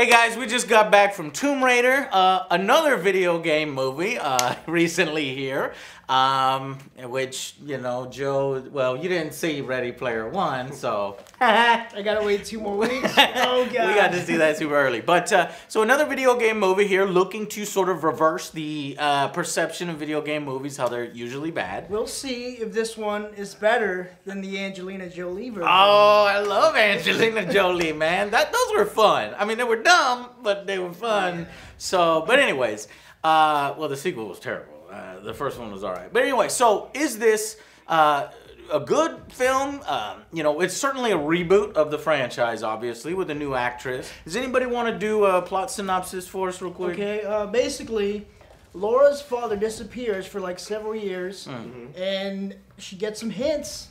Hey guys, we just got back from Tomb Raider, another video game movie recently here, which, you know, Joe, well, you didn't see Ready Player One, so... I gotta wait 2 more weeks? Oh, God. We got to see that super early. But, so another video game movie here, looking to sort of reverse the perception of video game movies, how they're usually bad. We'll see if this one is better than the Angelina Jolie version. Oh, I love Angelina Jolie, man. Those were fun. I mean, they were dumb, but they were fun. So, but anyways, well, the sequel was terrible. The first one was all right. But anyway, so is this a good film? You know, it's certainly a reboot of the franchise, obviously, with a new actress. Does anybody want to do a plot synopsis for us real quick? Okay, basically, Laura's father disappears for like several years, and she gets some hints,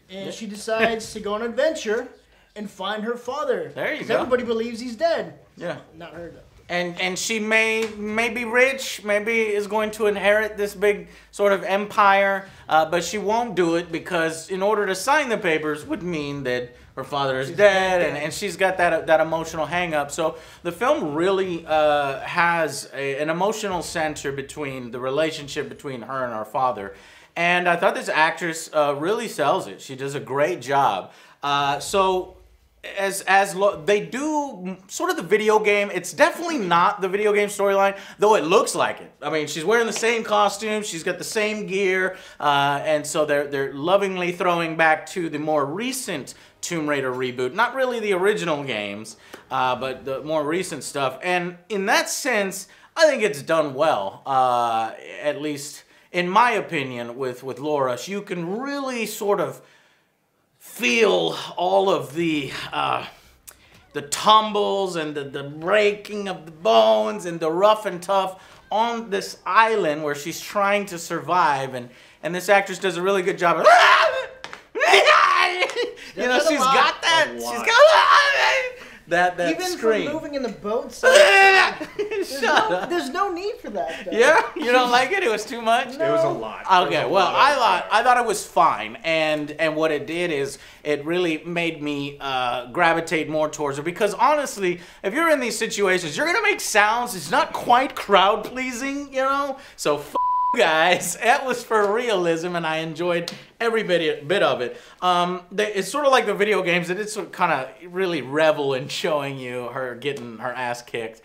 and she decides to go on an adventure and find her father. There you go. Everybody believes he's dead. Yeah. Not her, though. And she may be rich, maybe is going to inherit this big sort of empire, but she won't do it because in order to sign the papers would mean that her father is dead, and she's got that emotional hang-up. So the film really has an emotional center between the relationship between her and her father. And I thought this actress really sells it. She does a great job. So as they do sort of the video game, it's definitely not the video game storyline, though it looks like it. I mean, she's wearing the same costume, she's got the same gear, and so they're lovingly throwing back to the more recent Tomb Raider reboot. Not really the original games, but the more recent stuff. And in that sense, I think it's done well, at least in my opinion, with Laura. You can really sort of feel all of the tumbles and the breaking of the bones and the rough and tough on this island where she's trying to survive, and this actress does a really good job of you know, she's got that. She's got that Even scream. for moving in the boat, there's no need for that, though. Yeah, you don't like it? It was too much. No. It was a lot. Okay, well, I thought it was fine, and what it did is it really made me gravitate more towards her, because honestly, if you're in these situations, you're gonna make sounds. It's not quite crowd pleasing, you know. So guys, that was for realism, and I enjoyed every bit of it. It's sort of like the video games that it's kind of really revel in showing you her getting her ass kicked,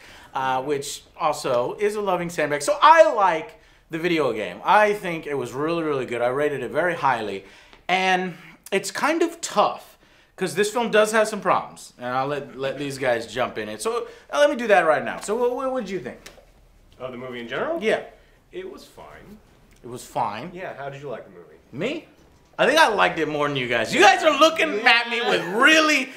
which also is a loving sandbag. So I like the video game. I think it was really, really good. I rated it very highly, and it's kind of tough because this film does have some problems, and I'll let these guys jump in it. So let me do that right now. So what would you think? Of the movie in general? Yeah. It was fine. It was fine. Yeah, how did you like the movie? Me? I think I liked it more than you guys. You guys are looking at me with really,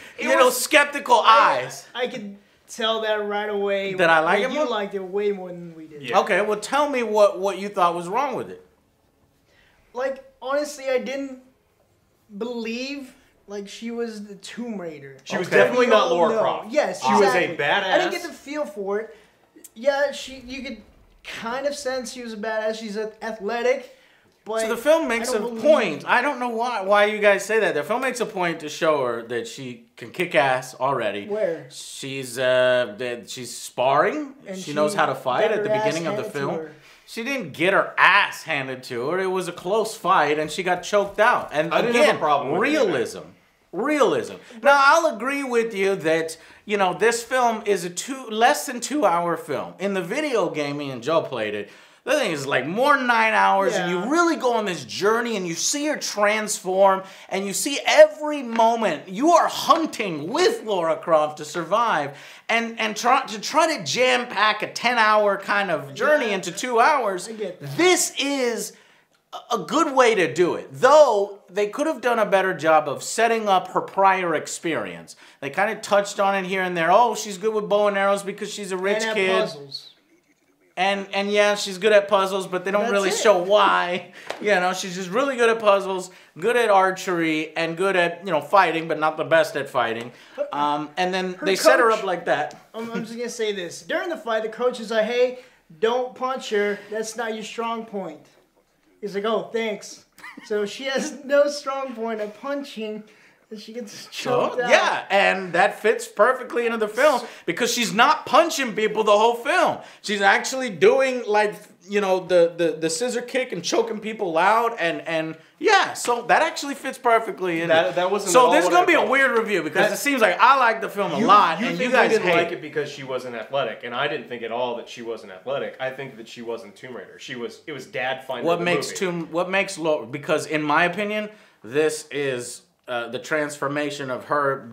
skeptical eyes. I could tell that right away. Did I like it more? You liked it way more than we did. Yeah. Okay, well tell me what you thought was wrong with it. Like, honestly, I didn't believe like she was the Tomb Raider. She was definitely not Laura Croft. Yes, she was a badass. I didn't get the feel for it. Yeah, you could kind of sense she was a badass. She's athletic, but so the film makes a point. I don't know why you guys say that. The film makes a point to show her that she can kick ass already. Where? She's sparring. And she knows how to fight at the beginning of the film. She didn't get her ass handed to her. It was a close fight, and she got choked out. And I didn't have a problem with realism. Realism. Now, I'll agree with you that, you know, this film is a less than 2 hour film. In the video game, me and Joe played it, the thing is like more than 9 hours, and you really go on this journey, and you see her transform, and you see every moment you are hunting with Laura Croft to survive, and try to jam pack a 10-hour kind of journey into 2 hours. This is a good way to do it, though they could have done a better job of setting up her prior experience. They kind of touched on it here and there. Oh, she's good with bow and arrows because she's a rich kid. Puzzles. And yeah, she's good at puzzles, but they don't really show why. You know, she's just really good at puzzles, good at archery, and good at, you know, fighting, but not the best at fighting. And then they set her up like that. I'm just gonna say this: during the fight, the coach is like, "Hey, don't punch her. That's not your strong point." He's like, "Oh, thanks." So she has no strong point at punching And she gets So, choked out. yeah, and that fits perfectly into the film because she's not punching people the whole film. She's actually doing like, you know, the scissor kick and choking people out and yeah, so that actually fits perfectly in it. That wasn't. So all this is what gonna I be a thought. weird review because it seems like I like the film a lot and you guys didn't hate like it because she wasn't athletic, and I didn't think at all that she wasn't athletic. I think that she wasn't Tomb Raider. It was Dad finding What makes Laura, because in my opinion, this is the transformation of her,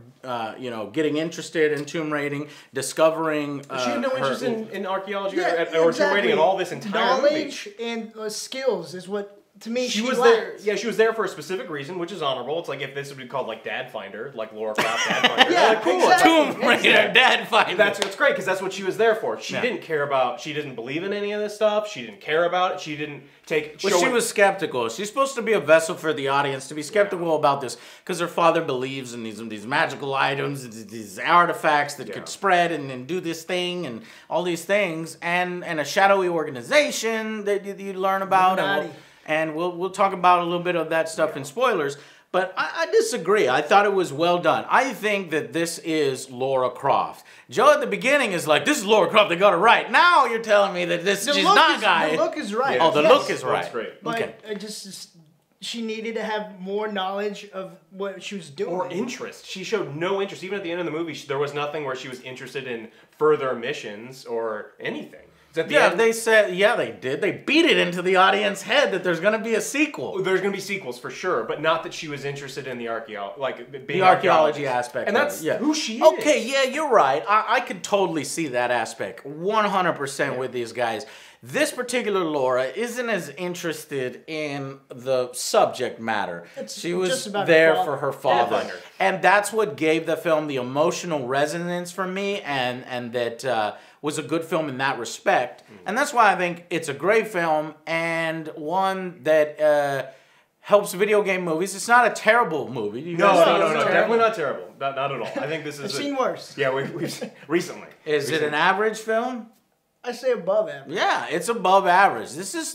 you know, getting interested in tomb raiding, discovering. She had no interest in archaeology or exactly. tomb raiding at all. This entire knowledge movie. and skills is what. To me, She was lacked. there. Yeah, she was there for a specific reason, which is honorable. It's like if this would be called like Dad Finder, like Laura Croft Dad Finder. Yeah, like, cool. exactly. Tomb Raider, Dad Finder. That's great because that's what she was there for. She Yeah. didn't care about. She didn't believe in any of this stuff. She didn't care about it. She didn't take. Well, she was skeptical. She's supposed to be a vessel for the audience to be skeptical about this because her father believes in these magical items, these artifacts that could spread and do this thing and all these things, and a shadowy organization that you learn about. And we'll talk about a little bit of that stuff in spoilers. But I disagree. I thought it was well done. I think that this is Laura Croft. Joe at the beginning is like, this is Laura Croft. They got it right. Now you're telling me that she's not guy. The look is right. Yeah. Oh, the look is right. That's great. But Okay. she needed to have more knowledge of what she was doing. Or interest. She showed no interest. Even at the end of the movie, there was nothing where she was interested in further missions or anything. At the end, They said, they did. They beat it into the audience head that there's going to be a sequel. there's going to be sequels for sure, but not that she was interested in the The archaeology aspect and that's of it, who she is. Okay, yeah, you're right. I could totally see that aspect 100% with these guys. This particular Laura isn't as interested in the subject matter. She was just about there her for her father. father. Yeah. And that's what gave the film the emotional resonance for me and that was a good film in that respect. And that's why I think it's a great film and one that helps video game movies. It's not a terrible movie. You No, guys think it's terrible? definitely not terrible. Not at all. I think this is. I've seen worse. Yeah, we've recently. Is it an average film? I say above average. Yeah, it's above average. This is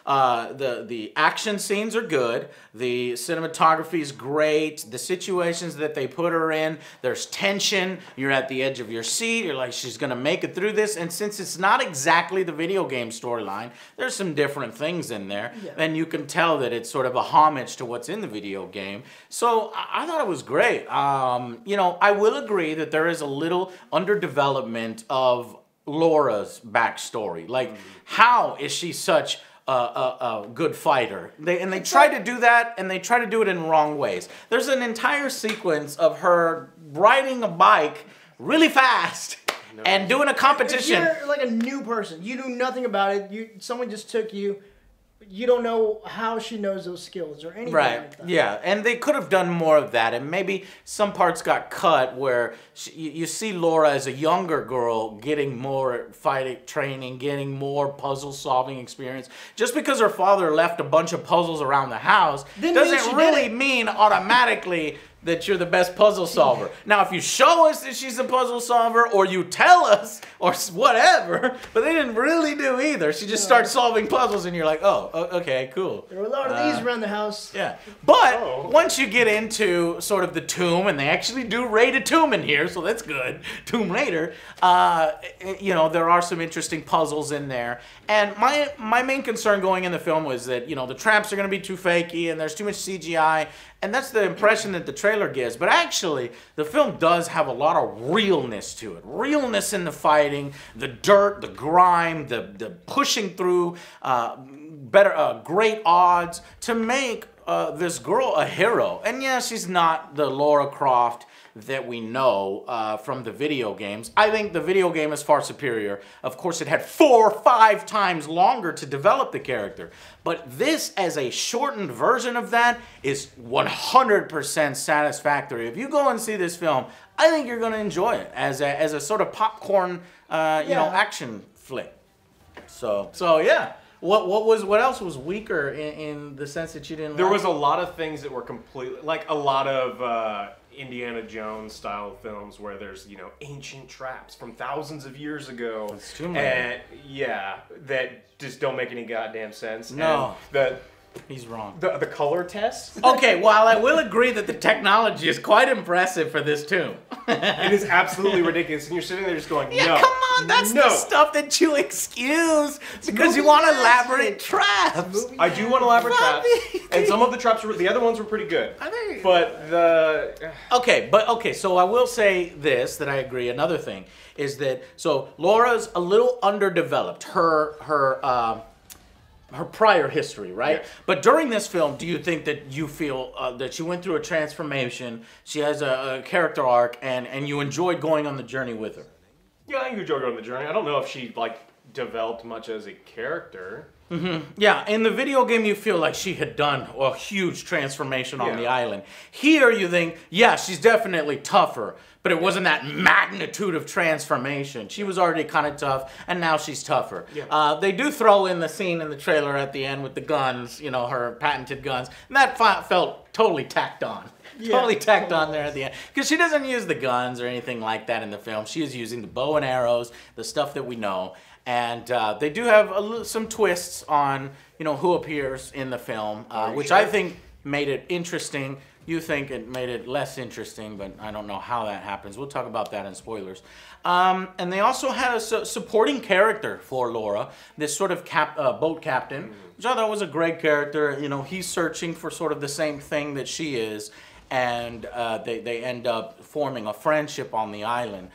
the action scenes are good. The cinematography is great. The situations that they put her in, there's tension. You're at the edge of your seat. You're like, she's gonna make it through this. And since it's not exactly the video game storyline, there's some different things in there. Yeah. And you can tell that it's sort of a homage to what's in the video game. So I thought it was great. You know, I will agree that there is a little underdevelopment of Laura's backstory. Like, how is she such a good fighter? They try to do that, and they try to do it in wrong ways. There's an entire sequence of her riding a bike really fast and doing a competition. If you're like a new person, you knew nothing about it. Someone just took you. You don't know how she knows those skills or anything like that. Yeah, and they could have done more of that, and maybe some parts got cut where you see Laura as a younger girl getting more fighting training, getting more puzzle-solving experience. Just because her father left a bunch of puzzles around the house doesn't really mean automatically that you're the best puzzle solver. Now, if you show us that she's a puzzle solver, or you tell us, or whatever, but they didn't really do either. She just starts solving puzzles, and you're like, oh, okay, cool. There were a lot of these around the house. Yeah, but once you get into sort of the tomb, and they actually do raid a tomb in here, so that's good. Tomb Raider. You know, there are some interesting puzzles in there. And my main concern going in the film was that, you know, the traps are going to be too fakey, and there's too much CGI. And that's the impression that the trailer gives. But actually, the film does have a lot of realness to it. Realness in the fighting, the dirt, the grime, the pushing through great odds to make this girl a hero. And yeah, she's not the Laura Croft that we know from the video games. I think the video game is far superior. Of course, it had 4 or 5 times longer to develop the character. But this, as a shortened version of that, is 100% satisfactory. If you go and see this film, I think you're going to enjoy it as a sort of popcorn, you know, action flick. So yeah. What else was weaker in the sense that you didn't? There was a lot of things that were completely like a lot of Indiana Jones style films where there's, you know, ancient traps from thousands of years ago. It's too many. And yeah, that just don't make any goddamn sense. No. And He's wrong. The color test? Okay, while I will agree that the technology is quite impressive for this tomb. It is absolutely ridiculous. And you're sitting there just going, Yeah, no. come on, that's the stuff that you excuse because you want elaborate traps. I do want elaborate traps. And some of the traps, the other ones were pretty good. But the... Okay, so I will say this, that I agree. Another thing is that, so Laura's a little underdeveloped. Her prior history, right? Yes. But during this film, do you think that you feel that she went through a transformation, she has a character arc, and you enjoyed going on the journey with her? Yeah, I enjoyed going on the journey. I don't know if she, like, developed much as a character. Yeah, in the video game, you feel like she had done a huge transformation on the island. Here, you think, yeah, she's definitely tougher, but it wasn't that magnitude of transformation. She was already kind of tough, and now she's tougher. Yeah. They do throw in the scene in the trailer at the end with the guns, you know, her patented guns, and that felt totally tacked on. Yeah, totally tacked on there at the end. Because she doesn't use the guns or anything like that in the film. She is using the bow and arrows, the stuff that we know. And they do have some twists on, you know, who appears in the film, which I think made it interesting. You think it made it less interesting, but I don't know how that happens. We'll talk about that in spoilers. And they also had a supporting character for Laura, this sort of boat captain, which I thought was a great character. You know, he's searching for sort of the same thing that she is, and they end up forming a friendship on the island.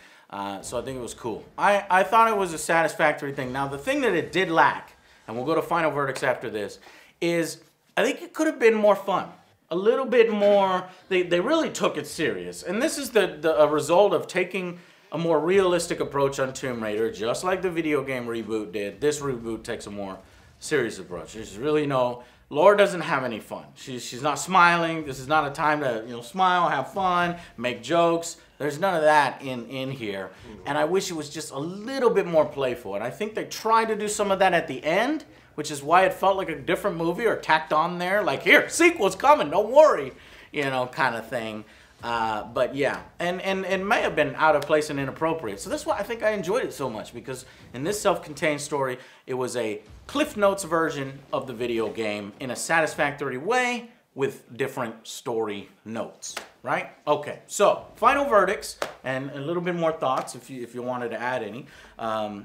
So I think it was cool. I thought it was a satisfactory thing. Now, the thing that it did lack, and we'll go to final verdicts after this, is I think it could have been more fun. A little bit more, they really took it serious. And this is a result of taking a more realistic approach on Tomb Raider, just like the video game reboot did. This reboot takes a more serious approach. There's really no, Laura doesn't have any fun. She's not smiling. This is not a time to, you know, smile, have fun, make jokes. There's none of that in here. And I wish it was just a little bit more playful. And I think they tried to do some of that at the end, which is why it felt like a different movie or tacked on there. Like, here, sequel's coming, don't worry, you know, kind of thing. But yeah, and it may have been out of place and inappropriate. So that's why I think I enjoyed it so much, because in this self-contained story, it was a Cliff Notes version of the video game in a satisfactory way with different story notes, right? Okay, so final verdicts and a little bit more thoughts if you wanted to add any.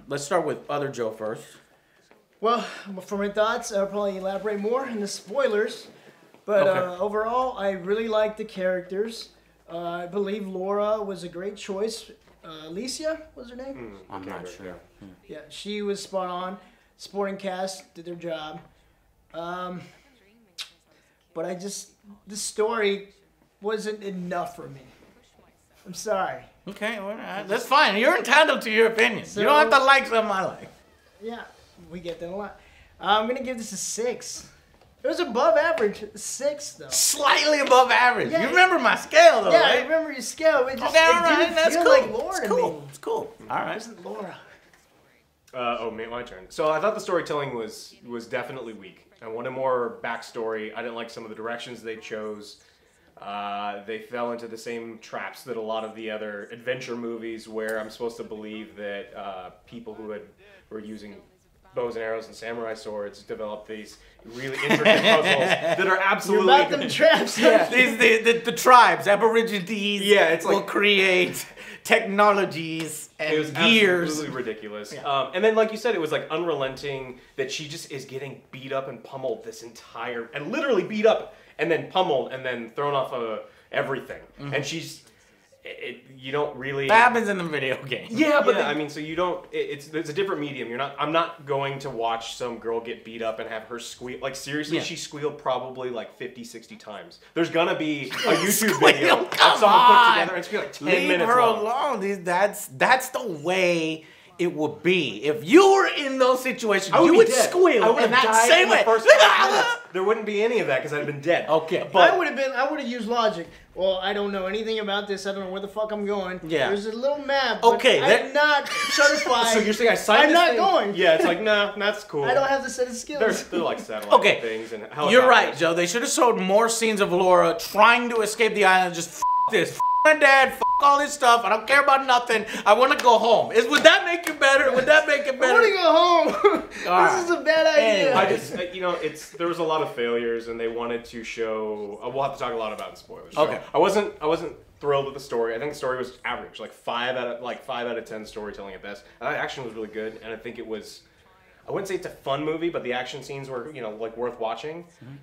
Let's start with OtherJoe first. Well, for my thoughts, I'll probably elaborate more in the spoilers. But overall, I really liked the characters. I believe Laura was a great choice. Alicia was her name? I'm not sure. Yeah, she was spot on. Supporting cast did their job. But the story wasn't enough for me. I'm sorry. Okay, well, that's fine. You're entitled to your opinion. So, you don't have to like something I like. Yeah, we get that a lot. I'm going to give this a 6. It was above average. 6, though. Slightly above average. Yeah, you remember my scale, though, yeah, right? I remember your scale. It just okay, all right. That's cool. Like Laura it's cool. It's cool. All right. It wasn't Laura. My turn. So I thought the storytelling was definitely weak. I wanted more backstory. I didn't like some of the directions they chose. They fell into the same traps that a lot of the other adventure movies, where I'm supposed to believe that people who were using bows and arrows and samurai swords developed these really intricate puzzles that are absolutely... You're about them traps. Yeah. the tribes, Aborigines, it's like, will create technologies and it was gears. Absolutely ridiculous. Yeah. And then, like you said, it was like unrelenting that she just is getting beat up and pummeled this entire... And literally beat up and then pummeled and then thrown off of everything. Mm-hmm. And she's... you don't really... That happens in the video game. Yeah, but I mean, so you don't... It's a different medium. I'm not going to watch some girl get beat up and have her squeal. Like, seriously, she squealed probably like 50, 60 times. There's gonna be a YouTube video that someone put together and it's gonna be like 10 minutes long. Leave her alone. That's the way it would be. If you were in those situations, you would squeal in that same way. There wouldn't be any of that because I'd have been dead. Okay. But I would have used logic. Well, I don't know anything about this. I don't know where the fuck I'm going. Yeah. There's a little map. Okay. I'm not certified. So you're saying I signed this thing? I'm not going. Yeah, it's like, nah, that's cool. I don't have the set of skills. They're like satellite things and helicopters. You're right, Joe. They should have showed more scenes of Laura trying to escape the island. Just f this. F my dad. F all this stuff. I don't care about nothing. I want to go home. Would that make you better? Would that make it better? I want to go home. This is a bad idea. I just, there was a lot of failures, and they wanted to show. We'll have to talk a lot about in spoilers. So okay. I wasn't thrilled with the story. I think the story was average, like 5 out of 10 storytelling at best. And the action was really good, and I think it was. I wouldn't say it's a fun movie, but the action scenes were, worth watching. Mm-hmm.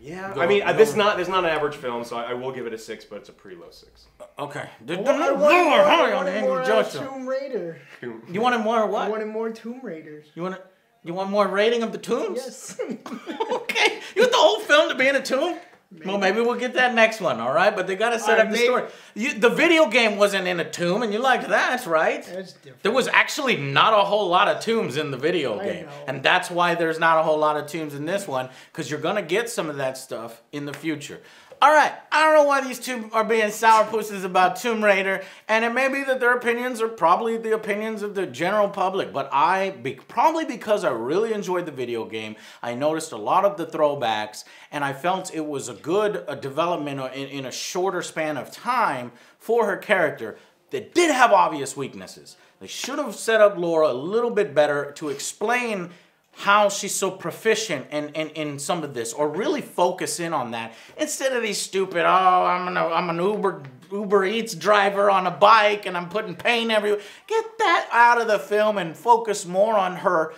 Yeah, there's not an average film, so I will give it a 6, but it's a pretty low 6. Okay. I wanted more Tomb Raider. You wanted more what? I wanted more Tomb Raiders. You want more rating of the tombs? Yes. Okay. You want the whole film to be in a tomb? Maybe. Well, maybe we'll get that next one, all right? But they got to set up the story. The video game wasn't in a tomb, and you liked that, right? That's different. There was actually not a whole lot of tombs in the video game. And that's why there's not a whole lot of tombs in this one, because you're going to get some of that stuff in the future. All right, I don't know why these two are being sourpusses about Tomb Raider, and it may be that their opinions are probably the opinions of the general public, but probably because I really enjoyed the video game, I noticed a lot of the throwbacks, and I felt it was a good development in a shorter span of time for her character that did have obvious weaknesses. They should have set up Laura a little bit better to explain how she's so proficient in some of this, or really focus in on that instead of these stupid, I'm an Uber Eats driver on a bike and I'm putting paint everywhere. Get that out of the film and focus more on her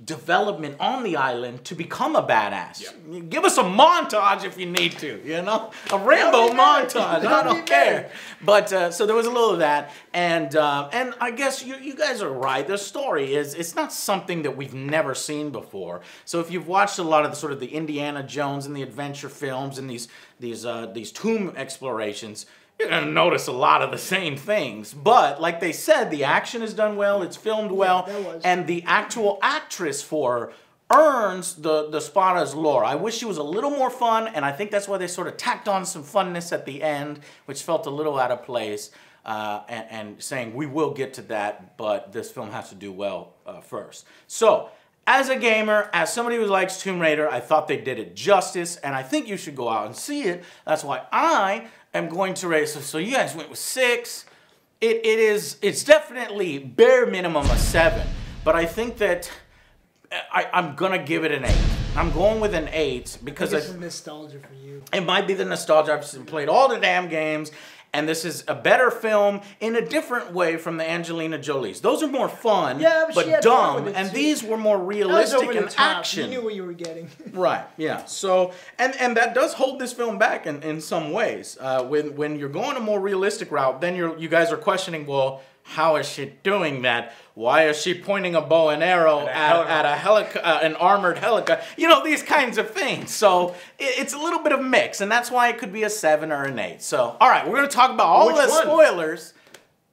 development on the island to become a badass. Yeah. Give us a montage if you need to, a Rambo montage. I don't care. But so there was a little of that, and I guess you guys are right. The story it's not something that we've never seen before. So if you've watched a lot of the sort of the Indiana Jones and the adventure films and these tomb explorations, you're going to notice a lot of the same things. But, like they said, the action is done well, it's filmed well, and the actual actress for her earns the spot as Laura. I wish she was a little more fun, and I think that's why they sort of tacked on some funness at the end, which felt a little out of place, and saying, we will get to that, but this film has to do well first. So, as a gamer, as somebody who likes Tomb Raider, I thought they did it justice, and I think you should go out and see it. That's why I'm going to rate. So you guys went with 6. It's definitely bare minimum a 7, but I think that I'm gonna give it an 8. I'm going with an 8 because this is nostalgia for you. It might be the nostalgia. I've played all the damn games, and this is a better film in a different way from the Angelina Jolies. Those are more fun, but dumb, and these were more realistic and action. You knew what you were getting. Right, yeah. So, and that does hold this film back in some ways. When you're going a more realistic route, then you guys are questioning, well, how is she doing that? Why is she pointing a bow and arrow at an armored helicopter? These kinds of things. So it's a little bit of mix, and that's why it could be a 7 or an 8. So, all right, we're going to talk about all the spoilers.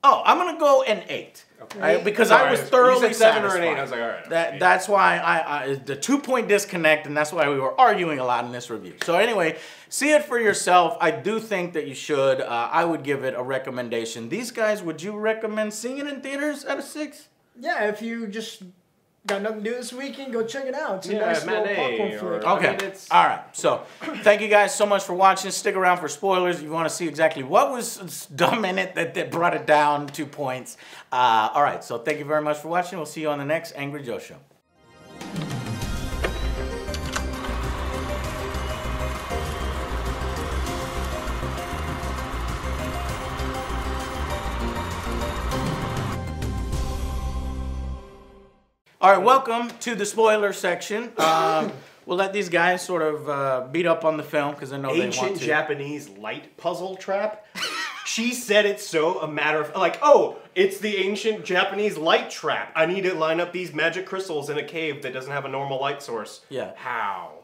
Oh, I'm going to go an 8. Okay. Because I was thoroughly you said 7 satisfied. or an 8. I was like, all right. That's why the 2-point disconnect, and that's why we were arguing a lot in this review. So anyway, see it for yourself. I do think that you should. I would give it a recommendation. These guys, would you recommend seeing it in theaters out of 6? Yeah, if you just got nothing to do this weekend, go check it out. It's a nice little popcorn flick. Okay. All right. So, thank you guys so much for watching. Stick around for spoilers if you want to see exactly what was dumb in it that brought it down 2 points. All right. So, thank you very much for watching. We'll see you on the next Angry Joe Show. All right, welcome to the spoiler section. We'll let these guys sort of beat up on the film because I know they want to. Ancient Japanese light puzzle trap? She said it's so a matter of, like, oh, it's the ancient Japanese light trap. I need to line up these magic crystals in a cave that doesn't have a normal light source. Yeah. How?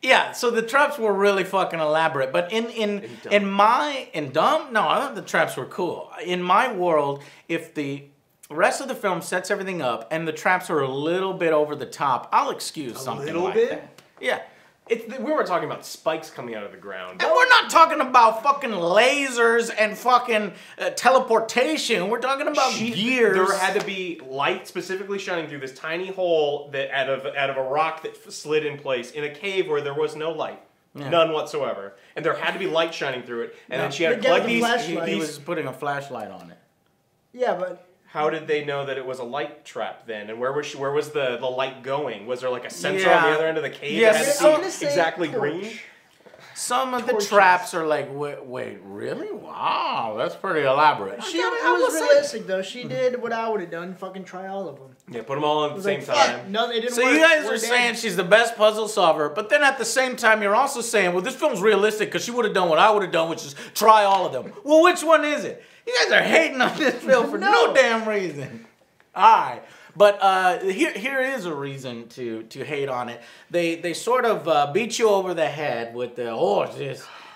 Yeah, so the traps were really fucking elaborate. But in dumb? No, I thought the traps were cool. In my world, if the rest of the film sets everything up and the traps are a little bit over the top, I'll excuse something like that. Yeah. We were talking about spikes coming out of the ground. And we're not talking about fucking lasers and fucking teleportation. We're talking about gears. There had to be light specifically shining through this tiny hole that out of a rock that slid in place in a cave where there was no light. None whatsoever. And there had to be light shining through it. And then she had to They plug got the these. flashlight. He was putting a flashlight on it. Yeah, but How did they know that it was a light trap then? And where was the light going? Was there like a sensor on the other end of the cave that had I'm gonna to say see exactly torch. green? Some of the Torches. traps are like, wait, really? Wow, that's pretty elaborate. it was realistic though. She did what I would have done. Fucking try all of them. Yeah, put them all at the same Like, time. fuck, no, they didn't So work. you guys We're are dead. saying she's the best puzzle solver, but then at the same time you're also saying, well, this film's realistic because she would have done what I would have done, which is try all of them. Well, which one is it? You guys are hating on this film for no damn reason. All right. But here is a reason to hate on it. They sort of beat you over the head with the,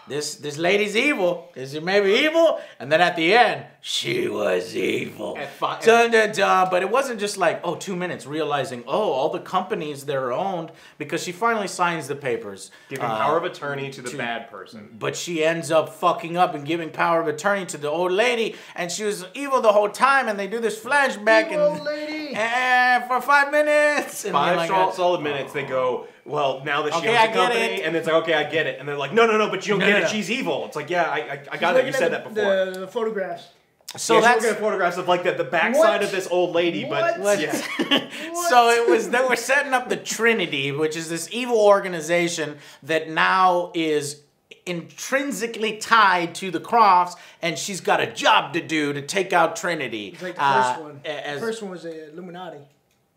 this lady's evil. Is she maybe evil? And then at the end, she was evil. Dun, dun, dun. But it wasn't just like, 2 minutes realizing, all the companies that are owned, because she finally signs the papers. Giving power of attorney to the bad person. But she ends up fucking up and giving power of attorney to the old lady, and she was evil the whole time, and they do this flashback Old lady. and for 5 minutes. And you're 5 like, solid minutes, they go, well, now that she Okay, owns I the get company, it. and it's like, okay, I get it. And they're like, no, but you don't get it, no. she's evil. It's like, yeah, I got it, you said that before. The photographs. So Yeah, that's she's looking at photographs of like the backside What? of this old lady, but What? yeah. so it was they were setting up the Trinity, which is this evil organization that now is intrinsically tied to the Crofts, and she's got a job to do to take out Trinity. It's like the first one. The The first one was the Illuminati.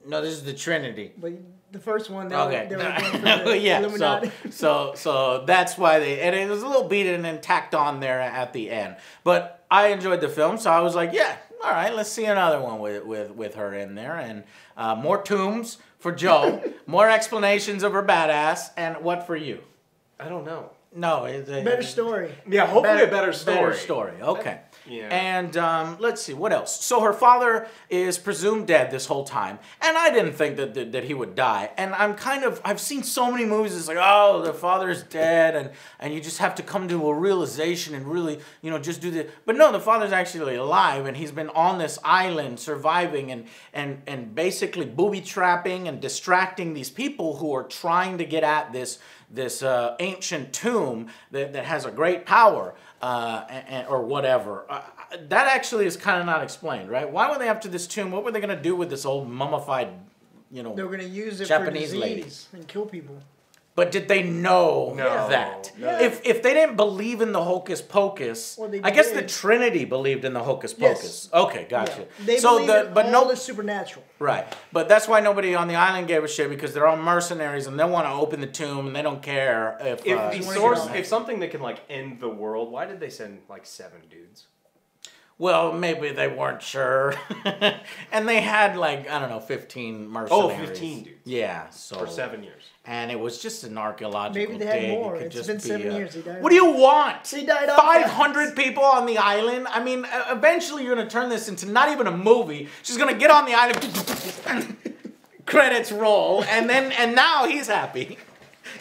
No, this is the Trinity. But the first one, they Okay. were going for the Yeah. Illuminati. So that's why and it was a little beaten and tacked on there at the end. But I enjoyed the film, so I was like, yeah, all right, let's see another one with her in there, and more tombs for Joe, more explanations of her badass, and what for you? I don't know. No, it's a Better story. Yeah, hopefully a better story. Better story. Okay. Yeah. And let's see, what else? So her father is presumed dead this whole time, and I didn't think that he would die. And I've seen so many movies. It's like, oh, the father's dead, and you just have to come to a realization and really, just do the. But no, the father's actually alive, and he's been on this island surviving and basically booby trapping and distracting these people who are trying to get at this ancient tomb that has a great power, or whatever. That actually is kind of not explained, right? Why were they up to this tomb? What were they going to do with this old mummified, They were going to use it Japanese for disease lady? and kill people. But did they know No. that? No. If they didn't believe in the hocus pocus, Well, they I guess did. the Trinity believed in the hocus Yes. pocus. Okay, gotcha. Yeah. They So believe in but all no, the supernatural. right. But that's why nobody on the island gave a shit, because they're all mercenaries and they want to open the tomb and they don't care if If uh, the wanna source, get on if something that can like end the world, why did they send like 7 dudes? Well, maybe they weren't sure. And they had 15 mercenaries. 15 dudes. Yeah, so For 7 years. And it was just an archaeological Maybe they had dig. more. It could It's just been be 7 years. They died What do you want? They died off 500 people on the island? I mean, eventually you're going to turn this into not even a movie. She's going to get on the island, credits roll, and now he's happy.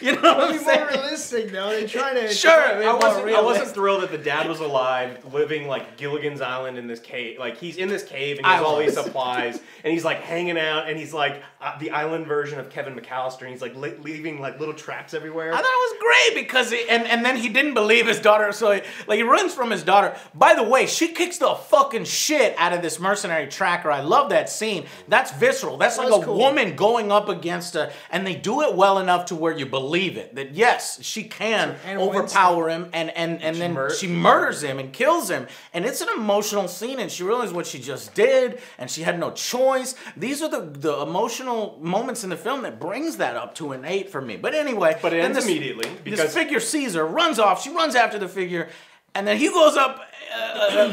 You know what I'm It's more saying? realistic, though. They're trying to. Sure. I wasn't thrilled that the dad was alive, living like Gilligan's Island in this cave. Like he's in this cave and he has all these supplies, and he's like hanging out, and he's like the island version of Kevin McAllister, and he's like leaving like little traps everywhere. I thought it was great because and then he didn't believe his daughter, so he runs from his daughter. By the way, she kicks the fucking shit out of this mercenary tracker. I love that scene. That's visceral. That's like a woman going up against and they do it well enough to where you believe it. That yes, she can overpower him, and then she murders him and kills him. And it's an emotional scene, and she realizes what she just did, and she had no choice. These are the emotional moments in the film that brings that up to an 8 for me. But anyway, but it ends immediately this because figure sees her, runs off. She runs after the figure, and then he goes up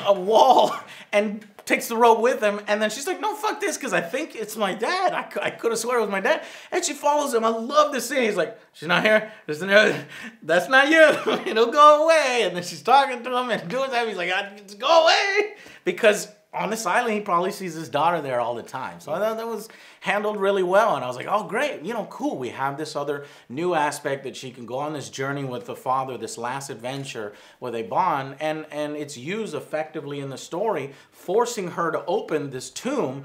a wall and takes the rope with him. And then she's like, "No, fuck this, because I think it's my dad. I could have sworn it was my dad." And she follows him. I love this scene. He's like, "She's not here. That's not you. It'll go away." And then she's talking to him and doing that. He's like, "Just go away," because on this island, he probably sees his daughter there all the time. So I thought that was handled really well. And I was like, oh, great. Cool. We have this other new aspect that she can go on this journey with the father, this last adventure where they bond. And it's used effectively in the story, forcing her to open this tomb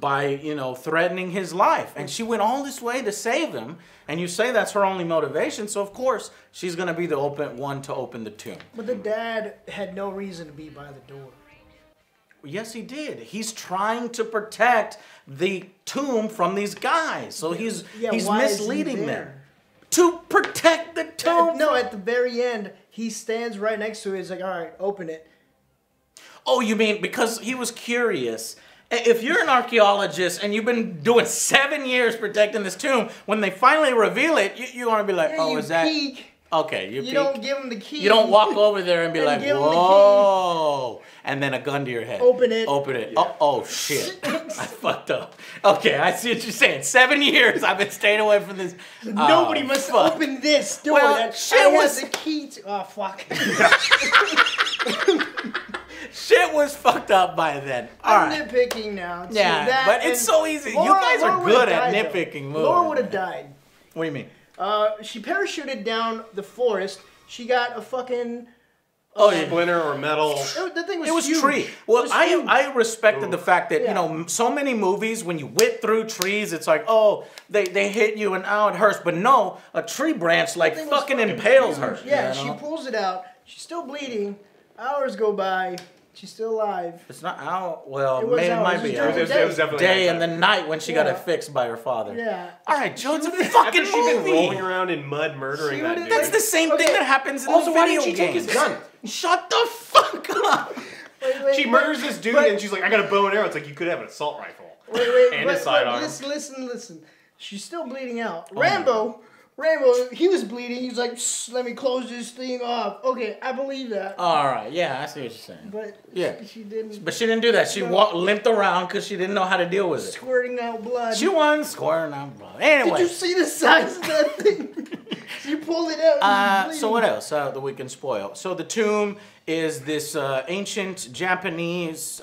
by, you know, threatening his life. And she went all this way to save him. And you say that's her only motivation, so of course she's going to be the one to open the tomb. But the dad had no reason to be by the door. Yes, he did. He's trying to protect the tomb from these guys. So he's misleading them. To protect the tomb. No, at the very end, he stands right next to it. He's like, all right, open it. Oh, you mean because he was curious. If you're an archaeologist and you've been doing 7 years protecting this tomb, when they finally reveal it, you want to be like, oh, is that... Peek. Okay, you don't give him the key. You don't walk over there and be like, whoa, and then a gun to your head. Open it. Open it. Yeah. Oh, shit. I fucked up. Okay, I see what you're saying. 7 years I've been staying away from this. Nobody must open this door. Well, that shit was the key to... Oh, fuck. Shit was fucked up by then. I'm nitpicking now. Too. Yeah, but it's so easy. You guys are good at nitpicking movies. Laura would have died. What do you mean? She parachuted down the forest. She got a fucking... splinter or metal. The thing was It was huge. tree. Well, I respected the fact that, you know, so many movies, when you whip through trees, it's like, oh, they hit you and it hurts. But no, a tree branch fucking impales her. Yeah, you know? she pulls it out. She's still bleeding. Hours go by. She's still alive. It's not out. Well, it might be out. It was definitely day and the night when she got it fixed by her father. Yeah. All right, Joe, it's a fucking movie. She's been rolling around in mud murdering that dude. That's the same thing that happens in the video why didn't she games. take his gun? Shut the fuck up. She murders this dude and she's like, I got a bow and arrow. It's like, you could have an assault rifle. And a sidearm. Listen. She's still bleeding out. Rambo, he was bleeding. He was like, let me close this thing off. Okay, I believe that. All right, yeah, I see what you're saying. But she didn't. But she didn't do that. She limped around because she didn't know how to deal with it. Squirting out blood. She wasn't squirting out blood. Anyway. Did you see the size of that thing? You pulled it out. So what else that we can spoil? So the tomb is this ancient Japanese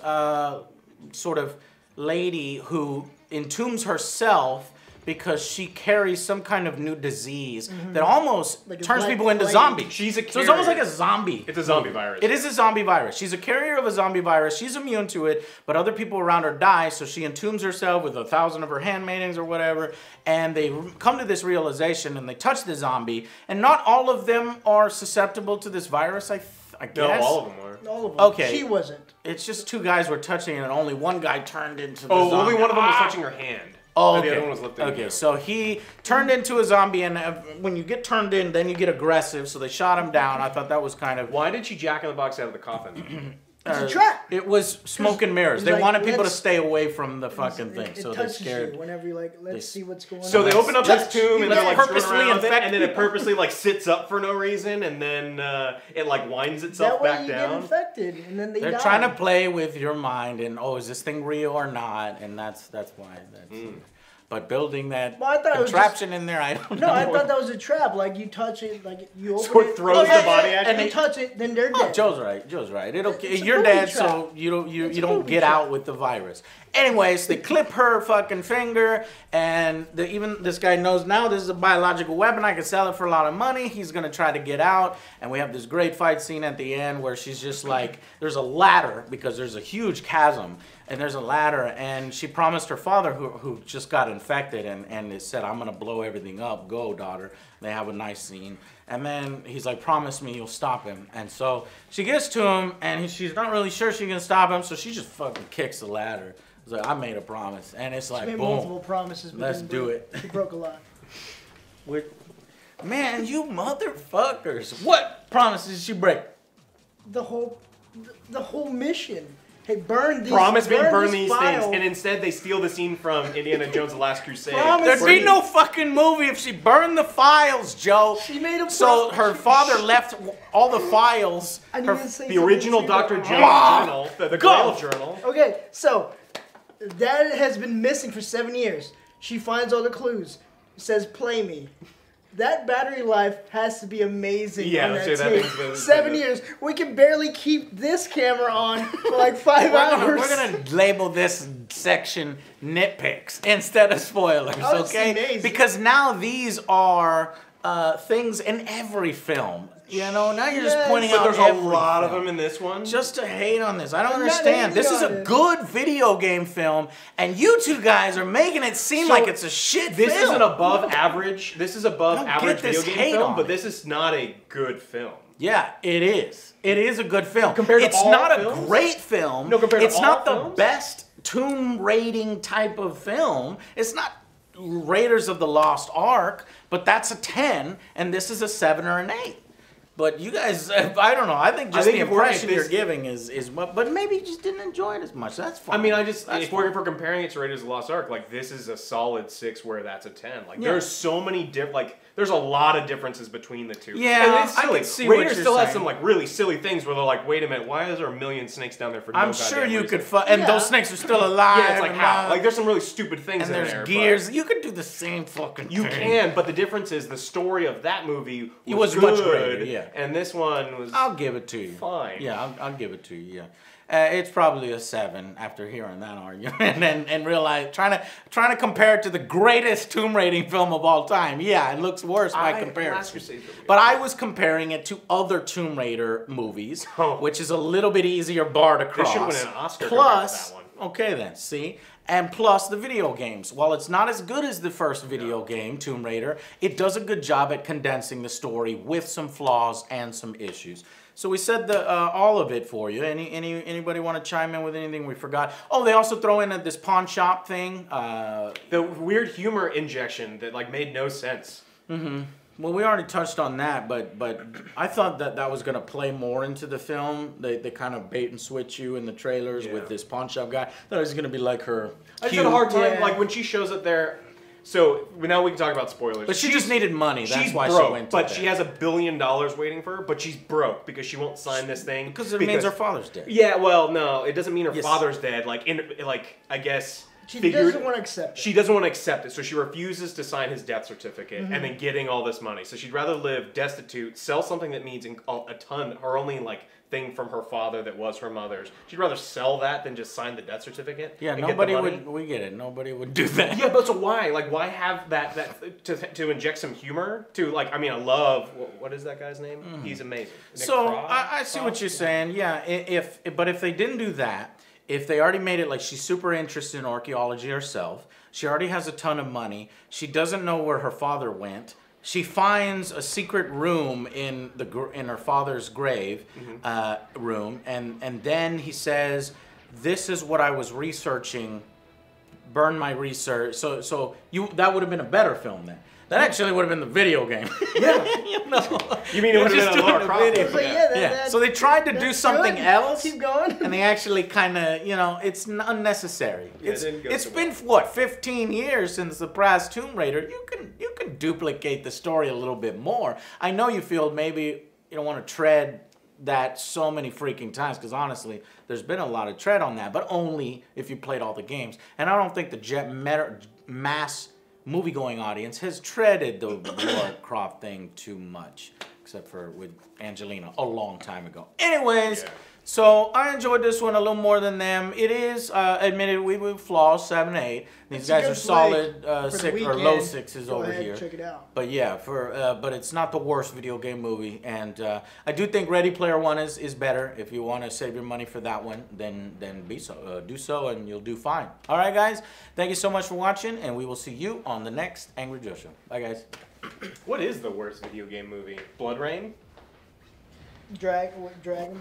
sort of lady who entombs herself because she carries some kind of new disease that almost turns people into zombies. She's a carrier. So it's almost like a zombie. It's a zombie virus. It is a zombie virus. She's a carrier of a zombie virus. She's immune to it, but other people around her die, so she entombs herself with 1,000 of her handmaidens or whatever, and they come to this realization and they touch the zombie, and not all of them are susceptible to this virus, I guess. No, all of them are. All of them. Okay. She wasn't. It's just 2 guys were touching it, and only one guy turned into the zombie. Only one of them was touching her hand. Oh, okay. The other one was lifting. Okay, so he turned into a zombie, and when you get turned in, then you get aggressive, so they shot him down. I thought that was kind of... Why did she jack in the box out of the coffin? It's a trap. It was smoke and mirrors. They wanted people to stay away from the fucking thing, so they scared. You whenever you're like, let's see what's going on. So they open up this tomb and they're like purposely around it, infect and then it purposely like sits up for no reason, and then it like winds itself that way back you down. get infected, and then They're trying to play with your mind, and is this thing real or not? And that's why. But building that contraption in there, I don't know. No, I thought that was a trap. Like you touch it, like you open So it it, throws the body at you. and you touch it, then they're dead. Joe's right. It's a You're booby dead, trap. so you don't get out with the virus. Anyways, they clip her fucking finger, and even this guy knows now this is a biological weapon. I can sell it for a lot of money. He's gonna try to get out, and we have this great fight scene at the end where she's just like, there's a ladder because there's a huge chasm, and there's a ladder, and she promised her father, who just got infected, and it said, I'm gonna blow everything up. Go, daughter. They have a nice scene. And then he's like, promise me you'll stop him. And so she gets to him, and she's not really sure she can stop him, so she just fucking kicks the ladder. It's like, I made a promise. And it's like, She made boom. multiple promises, but Let's didn't do break. it. She broke a lot. Man, you motherfuckers. What promises did she break? The whole mission. Hey, burn these. Promise me burn these file. things, and instead they steal the scene from Indiana Jones: The Last Crusade. Promise There'd be no fucking movie if she burned the files, Joe. She made a So her father left all the files. I didn't even say The original something Dr. stupid. Jones journal, the Grail journal. Okay, so that has been missing for 7 years. She finds all the clues. Says, "Play me." That battery life has to be amazing. Yeah, on that sure, that tape. makes sense. 7 years. We can barely keep this camera on for like 5 hours. We're gonna label this section nitpicks instead of spoilers, Oh, it's okay? amazing. Because now these are things in every film. You know, now you're just pointing out there's every a lot film. of them in this one. Just to hate on this. I don't I'm not understand. hating This is on a it. good video game film, and you two guys are making it seem like it's a shit This film. is an above average. This is above Don't average get this video hate game film, on but it. this is not a good film. Yeah, it is. It is a good film. Compared to it's all not films? a great film. No, compared to it's all not the films? best tomb raiding type of film. It's not Raiders of the Lost Ark, but that's a 10, and this is a 7 or an 8. But you guys, I don't know. I think just the impression you're giving is but maybe you just didn't enjoy it as much. That's fine. I mean, if fine. we're comparing it to Raiders of the Lost Ark, like this is a solid 6 where that's a 10. Like there's so many there's a lot of differences between the two. Yeah, and it's silly. I can see what Raiders you're still has saying. some like really silly things where they're like, wait a minute, why is there a million snakes down there for no I'm goddamn sure you reason? could and Yeah. those snakes are still alive. Yeah, it's like and how? Like there's some really stupid things and in there's there. gears. You could do the same fucking You thing. can, but the difference is the story of that movie was was good, much greater, yeah. and this one was I'll give it to you. fine. Yeah, I'll give it to you. Yeah, it's probably a 7 after hearing that argument and realize trying to compare it to the greatest tomb raiding film of all time. Yeah, it looks worse by comparison. Last Crusade's really good. But I was comparing it to other Tomb Raider movies, Oh. which is a little bit easier bar to cross. should win an Oscar Plus, compared to that one. okay then, see? And plus the video games. While it's not as good as the first video game, Tomb Raider, it does a good job at condensing the story with some flaws and some issues. So we said all of it for you. Anybody want to chime in with anything we forgot? Oh, they also throw in this pawn shop thing. The weird humor injection that like made no sense. Well, we already touched on that, but I thought that was going to play more into the film. They kind of bait and switch you in the trailers with this pawn shop guy. I thought it was going to be like her. I just had a hard time, Yeah. like when she shows up there. So now we can talk about spoilers. But she just needed money. That's She's why broke, she went to but that. she has $1 billion waiting for her. But she's broke because she won't sign this thing Because it means her father's dead. Yeah, well, no, it doesn't mean her Yes. father's dead. Like I guess She doesn't want to accept it. She doesn't want to accept it, so she refuses to sign his death certificate Mm-hmm. and then getting all this money. So she'd rather live destitute, sell something that means a ton, her only like thing from her father that was her mother's. She'd rather sell that than just sign the death certificate. Yeah, and get the nobody money. would. We get it. Nobody would do that. Yeah, but so why? Like, why have that to inject some humor? To like, I mean, I love what is that guy's name? He's amazing. Nick So Kroll? I see what you're saying. Yeah, but if they didn't do that, if they already made it like she's super interested in archaeology herself, she already has a ton of money. She doesn't know where her father went. She finds a secret room in her father's grave room, and then he says, "This is what I was researching. Burn my research." So that would have been a better film then. That actually would have been the video game. Yeah. You know. You mean it would have Just been a doing Lara the Croft video. movie? But Yeah. So they tried to do that's something good. else. Keep going. And they actually kind of, it's unnecessary. Yeah, it didn't go It's so been well. what 15 years since the past Tomb Raider. You can duplicate the story a little bit more. I know you feel maybe you don't want to tread that so many freaking times because honestly, there's been a lot of tread on that, but only if you played all the games. And I don't think the mass movie-going audience has treaded the Lara Croft thing too much, except for with Angelina a long time ago. Anyways. Yeah. So I enjoyed this one a little more than them. It is, admittedly, with flaws, 7, 8. These It's a guys good are solid play for the 6 or low weekend. 6s Go over ahead, here. check it out. But yeah, but it's not the worst video game movie, and I do think Ready Player One is better. If you want to save your money for that one, then do so, and you'll do fine. All right, guys, thank you so much for watching, and we will see you on the next Angry Joe Show. Bye, guys. What is the worst video game movie? Blood Rain? Dragon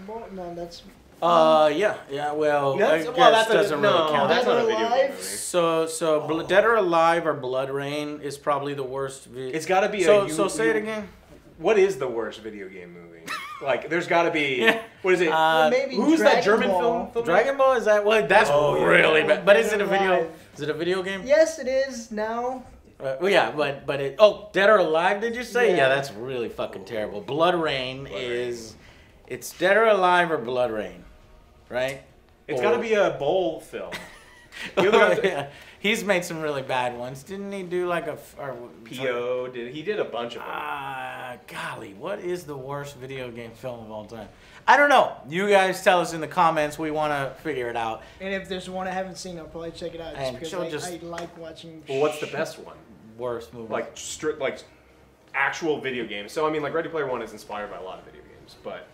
Ball? No, that's. Yeah. Well, That's- I guess well, that's a- doesn't really no, count. that's not a video game Alive? movie. So Dead or Alive or Blood Rain is probably the worst. It's got to be So say it again. What is the worst video game movie? Like, there's got to be. Yeah. What is it? Maybe Who's Dragon that German Ball. film? Dragon Ball, is that what? That's Oh, yeah. really bad. But is it a Dead or video? Alive. Is it a video game? Yes, it is now. Well, yeah, but it. Oh, Dead or Alive? Did you say? Yeah. Yeah, that's really fucking terrible. Blood Rain is. It's Dead or Alive or Blood Rain, right? It's Or- got to be a bowl film. The Oh, other yeah. He's made some really bad ones. Didn't he do like a P.O. He did a bunch of them. Golly, what is the worst video game film of all time? I don't know. You guys tell us in the comments. We want to figure it out. And if there's one I haven't seen, I'll probably check it out just And because she'll just- I like watching. Well, what's the best one? Worst movie. Like actual video games. So I mean, like Ready Player One is inspired by a lot of video games, but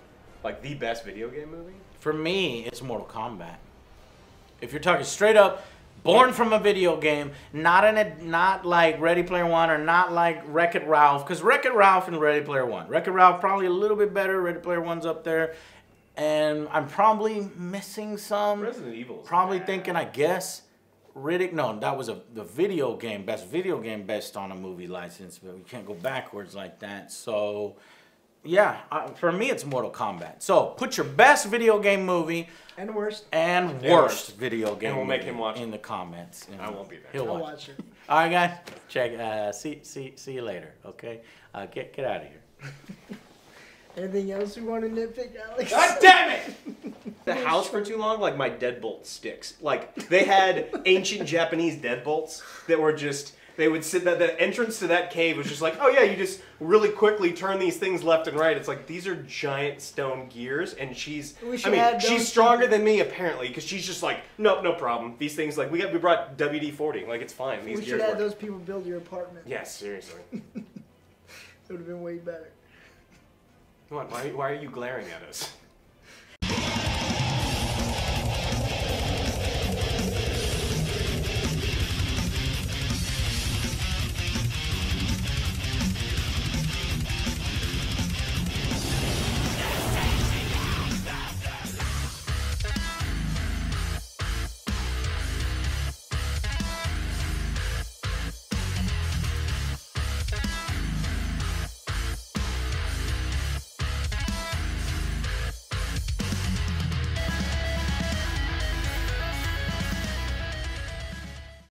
like the best video game movie. For me, it's Mortal Kombat. If you're talking straight up, born from a video game, not like Ready Player One or not like Wreck-It Ralph, because Wreck-It Ralph and Ready Player One. Wreck-It Ralph probably a little bit better. Ready Player One's up there, and I'm probably missing some. Resident Evil. Probably thinking, I guess, Riddick. No, that was the video game, best video game based on a movie license, but we can't go backwards like that. So, yeah, for me, it's Mortal Kombat. So put your best video game movie. And worst. And worst video game. And we'll make him watch in the comments. I won't be there. He'll I'll watch watch it. All right, guys. Check. See you later. Okay. Get out of here. Anything else you want to nitpick, Alex? God damn it! The house for too long, like my deadbolt sticks. Like they had ancient Japanese deadbolts that were just. They would sit. The entrance to that cave was just like, oh yeah, you just really quickly turn these things left and right. It's like these are giant stone gears, and she's. I mean, she's stronger than me apparently because she's just like, nope, no problem. These things like we brought WD-40, like it's fine. These we gears should have work. those people build your apartment. Yes, seriously. It would have been way better. Why are you glaring at us?